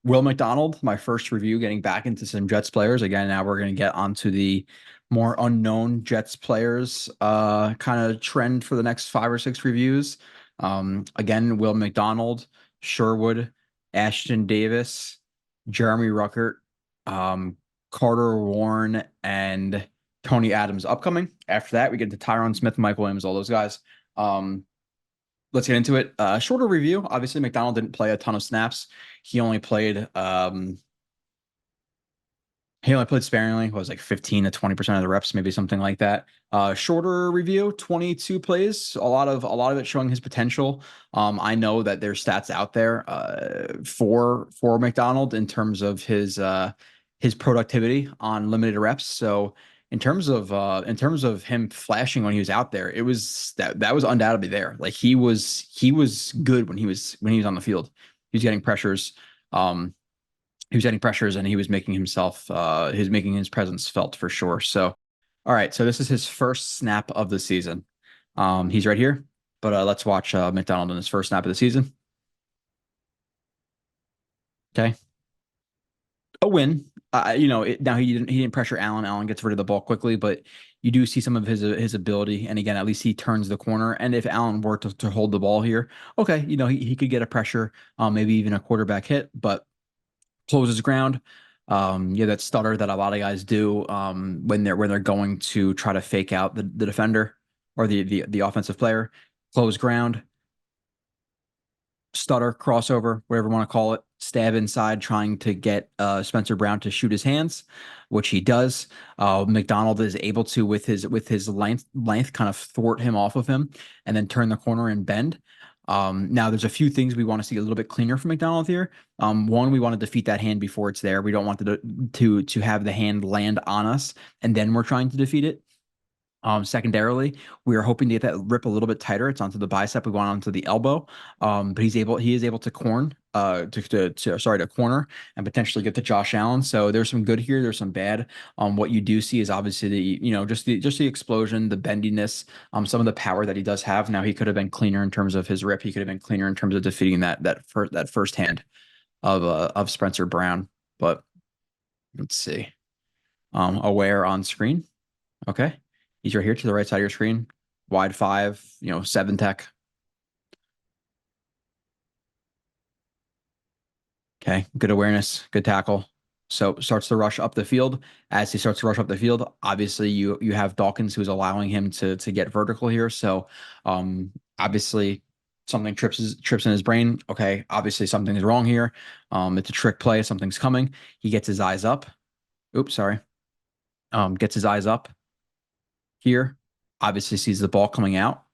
Will McDonald, my first review, getting back into some Jets players. Again, now we're going to get onto the more unknown Jets players kind of trend for the next 5 or 6 reviews. Again, Will McDonald, Sherwood, Ashton Davis, Jeremy Ruckert, Carter Warren, and Tony Adams upcoming. After that, we get to Tyron Smith, Michael Williams, all those guys. Let's get into it. Shorter review. Obviously, McDonald didn't play a ton of snaps. He only played sparingly. It was like 15 to 20% of the reps, maybe something like that. Shorter review, 22 plays. A lot of it showing his potential. I know that there's stats out there for McDonald in terms of his productivity on limited reps. So in terms of him flashing when he was out there, it was that was undoubtedly there. Like he was good when he was on the field. He was getting pressures. He was getting pressures and he was making making his presence felt for sure. So, all right. So this is his first snap of the season. He's right here, but let's watch McDonald in his first snap of the season. Okay. A win. Now he didn't pressure Allen. Allen gets rid of the ball quickly, but you do see some of his ability. And again, at least he turns the corner. And if Allen were to hold the ball here, okay, he could get a pressure, maybe even a quarterback hit, but closes ground. Yeah, that stutter that a lot of guys do when they're going to try to fake out the defender or the offensive player. Close ground, stutter, crossover, whatever you want to call it. Stab inside, trying to get Spencer Brown to shoot his hands, which he does. McDonald is able to with his length kind of thwart him off of him, and then turn the corner and bend. Now there's a few things we want to see a little bit cleaner from McDonald here. One, we want to defeat that hand before it's there. We don't want to have the hand land on us and then we're trying to defeat it. Secondarily, we are hoping to get that rip a little bit tighter. It's onto the bicep. We want onto the elbow. But he is able to corner and potentially get to Josh Allen. So there's some good here. There's some bad. What you do see is obviously just the explosion, the bendiness, some of the power that he does have. Now he could have been cleaner in terms of his rip. He could have been cleaner in terms of defeating that first hand of Spencer Brown. But let's see. Aware on screen. Okay. He's right here to the right side of your screen. Wide 5, 7 tech. Okay. Good awareness, good tackle. So starts to rush up the field. As he starts to rush up the field, obviously you have Dawkins who's allowing him to get vertical here. So obviously something trips in his brain. Okay, obviously something's wrong here. It's a trick play, something's coming. He gets his eyes up. Oops, sorry. Gets his eyes up here. Obviously sees the ball coming out.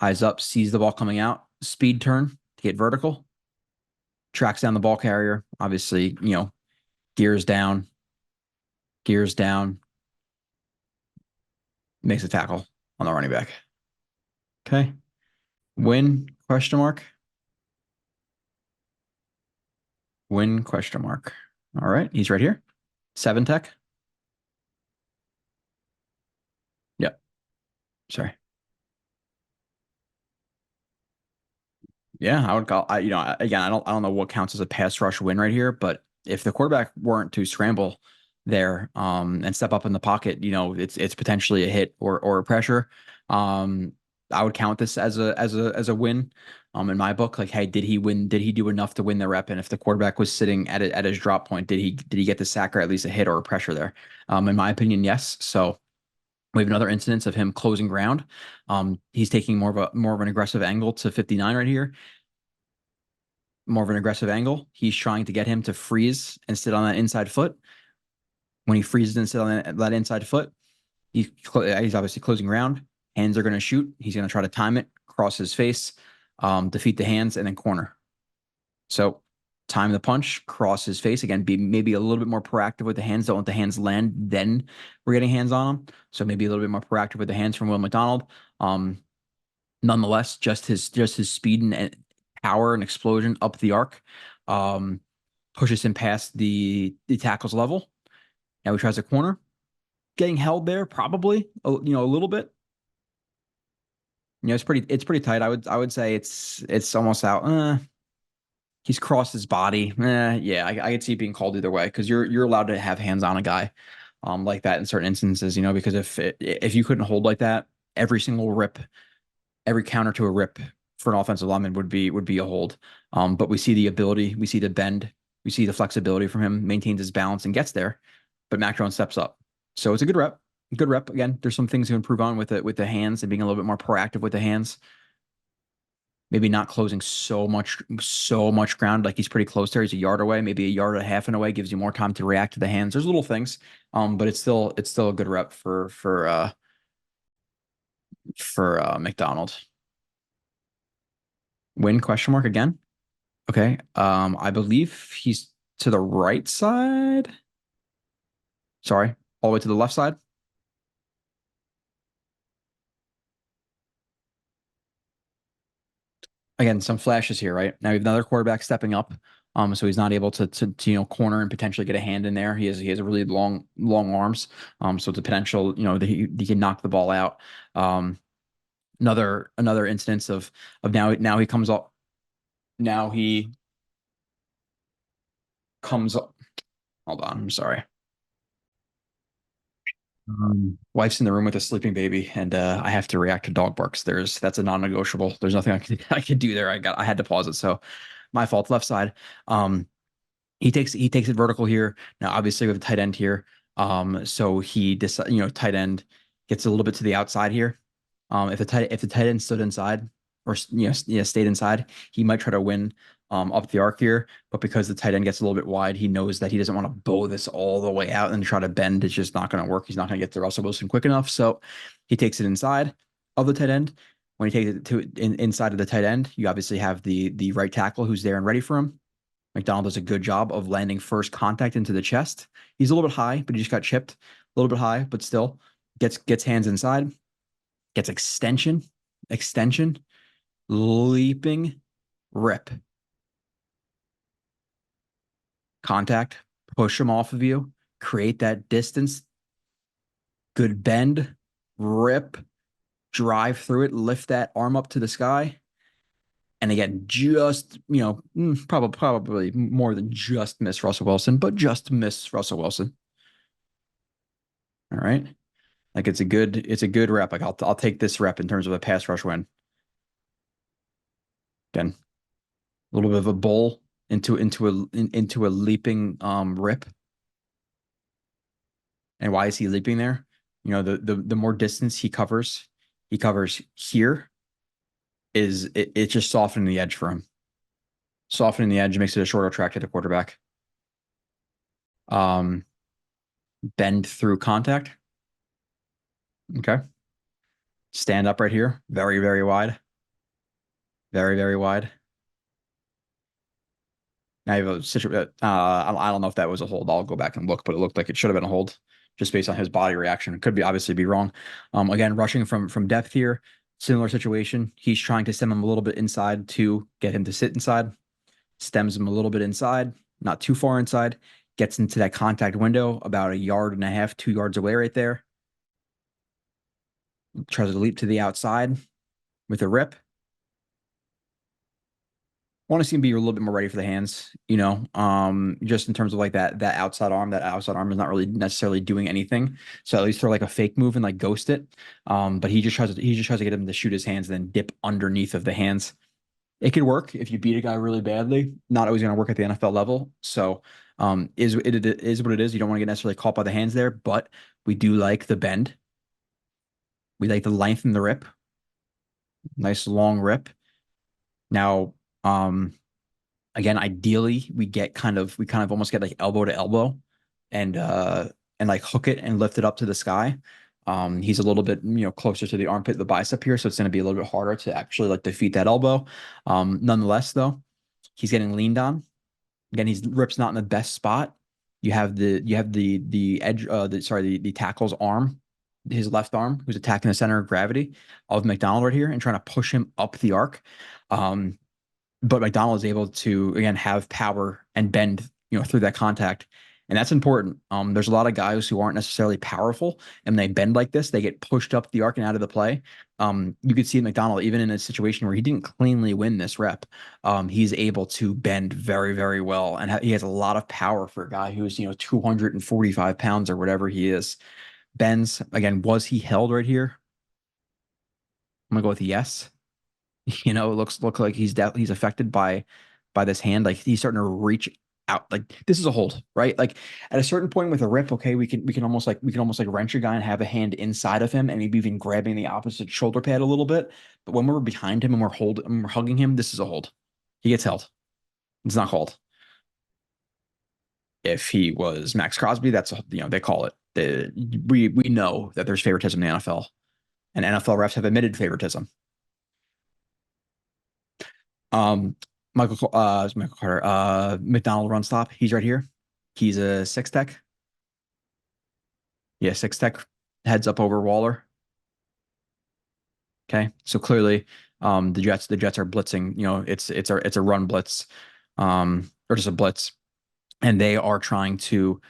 Eyes up, sees the ball coming out. Speed turn to get vertical. Tracks down the ball carrier. Obviously, gears down. Gears down. Makes a tackle on the running back. Okay. Win, question mark. Win, question mark. All right. He's right here. 7 tech. Yep. Sorry. Yeah, I would call. Again, I don't know what counts as a pass rush win right here, but if the quarterback weren't to scramble there, and step up in the pocket, it's potentially a hit or a pressure. I would count this as a win. In my book, like, hey, did he win? Did he do enough to win the rep? And if the quarterback was sitting at his drop point, did he get the sack or at least a hit or a pressure there? In my opinion, yes. So we have another instance of him closing ground. He's taking more of an aggressive angle to 59 right here. More of an aggressive angle. He's trying to get him to freeze and sit on that inside foot. When he freezes and sit on that inside foot, he's obviously closing ground. Hands are going to shoot. He's going to try to time it, cross his face, defeat the hands, and then corner. So time the punch, cross his face. Again, be maybe a little bit more proactive with the hands. Don't let the hands land. Then we're getting hands on them. So maybe a little bit more proactive with the hands from Will McDonald. Nonetheless, just his speed and power and explosion up the arc pushes him past the tackle's level. Now he tries a corner, getting held there probably a little bit. It's pretty tight. I would say it's almost out. He's crossed his body. Yeah, I could see it being called either way because you're allowed to have hands on a guy, like that in certain instances, because if you couldn't hold like that, every single rip, every counter to a rip for an offensive lineman would be a hold. But we see the ability, we see the bend, we see the flexibility from him, maintains his balance and gets there. But Mac Jones steps up, so it's a good rep. Good rep. Again, there's some things to improve on with the hands and being a little bit more proactive with the hands. Maybe not closing so much ground. Like he's pretty close there. He's a yard away, maybe a yard and a half and away, gives you more time to react to the hands. There's little things. But it's still a good rep for McDonald. Win question mark again. Okay. I believe he's to the right side. Sorry, all the way to the left side. Again, some flashes here, right? Now we have another quarterback stepping up. So he's not able to corner and potentially get a hand in there. He has a really long arms. So it's a potential, that he can knock the ball out. Another instance of now he comes up. Now he comes up. Hold on, I'm sorry. Wife's in the room with a sleeping baby, and I have to react to dog barks. That's a non-negotiable. There's nothing I could do there. I had to pause it. So my fault. Left side. He takes it vertical here. Now, obviously, we have a tight end here. So he decides, tight end gets a little bit to the outside here. If the tight end stood inside or stayed inside, he might try to win up the arc here. But because the tight end gets a little bit wide, he knows that he doesn't want to bow this all the way out and try to bend. It's just not going to work. He's not going to get to Russell Wilson quick enough. So he takes it inside of the tight end. When he takes it inside of the tight end, you obviously have the right tackle who's there and ready for him. McDonald does a good job of landing first contact into the chest. He's a little bit high, but he just got chipped. A little bit high, but still gets hands inside, gets extension, leaping, rip, contact, push him off of you, create that distance, good bend, rip, drive through it, lift that arm up to the sky. And again, just, probably more than just miss Russell Wilson, but just miss Russell Wilson. All right. Like it's a good rep. Like I'll take this rep in terms of a pass rush win. Again, a little bit of a bowl into a leaping rip. And why is he leaping there? The more distance he covers here it's just softening the edge for him. Softening the edge makes it a shorter track to the quarterback. Bend through contact. Okay. Stand up right here. Very, very wide. Very, very wide. Now you have a situation. I don't know if that was a hold. I'll go back and look, but it looked like it should have been a hold just based on his body reaction. It could obviously be wrong. Again, rushing from depth here. Similar situation. He's trying to stem him a little bit inside to get him to sit inside. Stems him a little bit inside, not too far inside. Gets into that contact window about a yard and a half, 2 yards away right there. Tries to leap to the outside with a rip. Want to see him be a little bit more ready for the hands, just in terms of like that outside arm. That outside arm is not really necessarily doing anything. So at least throw like a fake move and like ghost it. But he just tries to get him to shoot his hands and then dip underneath of the hands. It could work if you beat a guy really badly. Not always going to work at the NFL level. So is what it is. You don't want to get necessarily caught by the hands there, but we do like the bend. We like the length in the rip. Nice long rip. Now, again, ideally we kind of almost get like elbow to elbow and like hook it and lift it up to the sky. He's a little bit, closer to the armpit, the bicep here. So it's going to be a little bit harder to actually like defeat that elbow. Nonetheless though, he's getting leaned on. Again, his rip's not in the best spot. You have the edge, the tackle's arm, his left arm, who's attacking the center of gravity of McDonald right here and trying to push him up the arc. But McDonald is able to, again, have power and bend, through that contact And that's important. There's a lot of guys who aren't necessarily powerful and they bend like this, they get pushed up the arc and out of the play. You could see McDonald, even in a situation where he didn't cleanly win this rep, he's able to bend very, very well. And he has a lot of power for a guy who's, 245 pounds or whatever he is. Bends, again, was he held right here? I'm gonna go with a yes. It look like he's affected by this hand. Like he's starting to reach out. Like this is a hold, right? Like at a certain point with a rip, okay, we can almost like wrench a guy and have a hand inside of him and maybe even grabbing the opposite shoulder pad a little bit. But when we're behind him and we're hugging him, this is a hold. He gets held. It's not called. If he was Max Crosby, they call it. We know that there's favoritism in the NFL, and NFL refs have admitted favoritism. Um, Michael Carter, McDonald run stop. He's right here. He's a six tech. Yeah, six tech heads up over Waller. Okay, so clearly, the Jets are blitzing. It's a run blitz, or just a blitz, and they are trying to,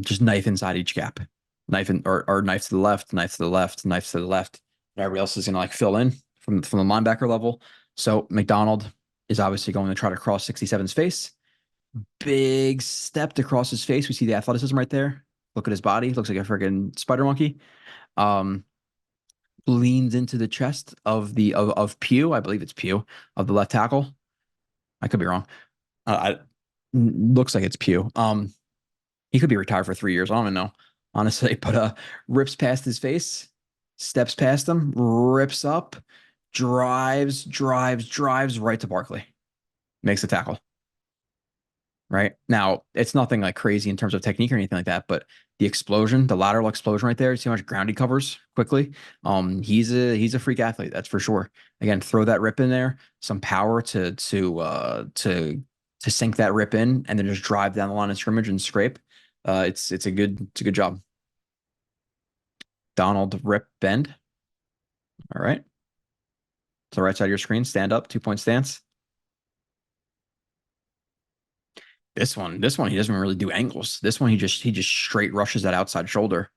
just knife inside each gap, or knife to the left, knife to the left, knife to the left. And everybody else is gonna like fill in from the linebacker level. So McDonald is obviously going to try to cross 67's face. Big step to cross his face. We see the athleticism right there. Look at his body. Looks like a freaking spider monkey. Um, Leans into the chest of Pugh. I believe it's Pugh, of the left tackle. I could be wrong. I Looks like it's Pugh. He could be retired for 3 years. I don't even know, honestly. But rips past his face, steps past him, rips up, drives right to Barkley, makes the tackle. Right now, it's nothing like crazy in terms of technique or anything like that, but the lateral explosion right there, see how much ground he covers quickly. He's a freak athlete, that's for sure. Again, throw that rip in there, some power to sink that rip in, and then just drive down the line of scrimmage and scrape. It's a good job. Donald rip bend. All right. To the right side of your screen, stand up, 2 point stance. This one, he doesn't really do angles. This one, he just straight rushes that outside shoulder.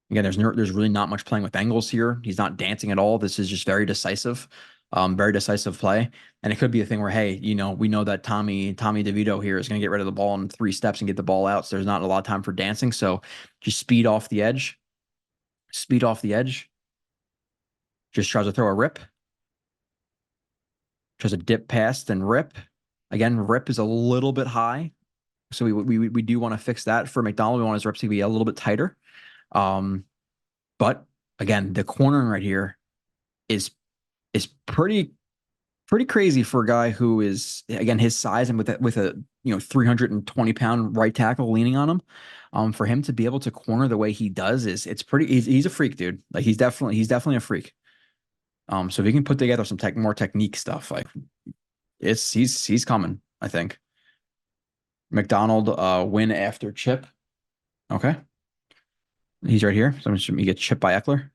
Again, there's really not much playing with angles here. He's not dancing at all. This is just very decisive play. And it could be a thing where, hey, we know that Tommy DeVito here is going to get rid of the ball in 3 steps and get the ball out. So there's not a lot of time for dancing. So just speed off the edge. Speed off the edge. Just tries to throw a rip. Tries to dip past and rip. Again, rip is a little bit high. So we do want to fix that for McDonald. We want his reps to be a little bit tighter. But again, the cornering right here is pretty crazy for a guy who is, again, his size, and with a 320-pound right tackle leaning on him. For him to be able to corner the way he does it's pretty. He's a freak, dude. Like he's definitely a freak. So if he can put together some more technique stuff, like he's coming, I think. McDonald win after chip. Okay. He's right here. So he gets chipped by Eckler.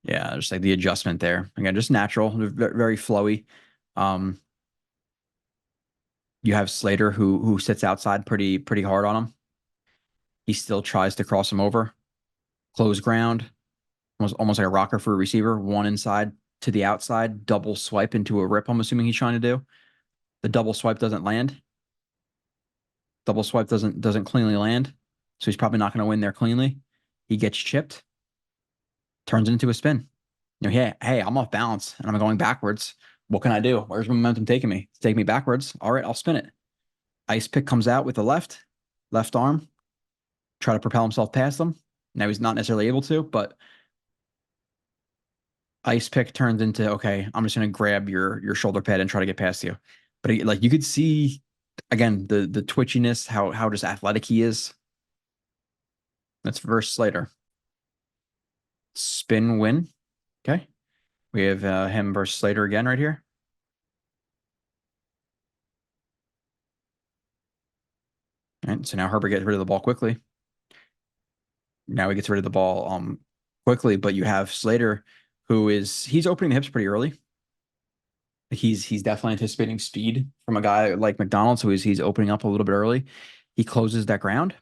Yeah, just like the adjustment there. Again, just natural, very flowy. Um, you have Slater who sits outside pretty hard on him. He still tries to cross him over. Close ground. Almost like a rocker for a receiver. One inside to the outside. Double swipe into a rip, I'm assuming he's trying to do. The double swipe doesn't land. Double swipe doesn't cleanly land. So he's probably not going to win there cleanly. He gets chipped. Turns into a spin. Hey, I'm off balance and I'm going backwards. What can I do? Where's momentum taking me? It's taking me backwards. All right, I'll spin it. Ice pick comes out with the left arm. Try to propel himself past them. Now he's not necessarily able to, but ice pick turns into, okay, I'm just going to grab your shoulder pad and try to get past you. But like you could see, again, the twitchiness, how just athletic he is. That's versus Slater. Spin win. Okay. We have him versus Slater again right here. All right. So now Herbert gets rid of the ball quickly. Now he gets rid of the ball quickly, but you have Slater he's opening the hips pretty early. He's definitely anticipating speed from a guy like McDonald, so he's opening up a little bit early. He closes that ground.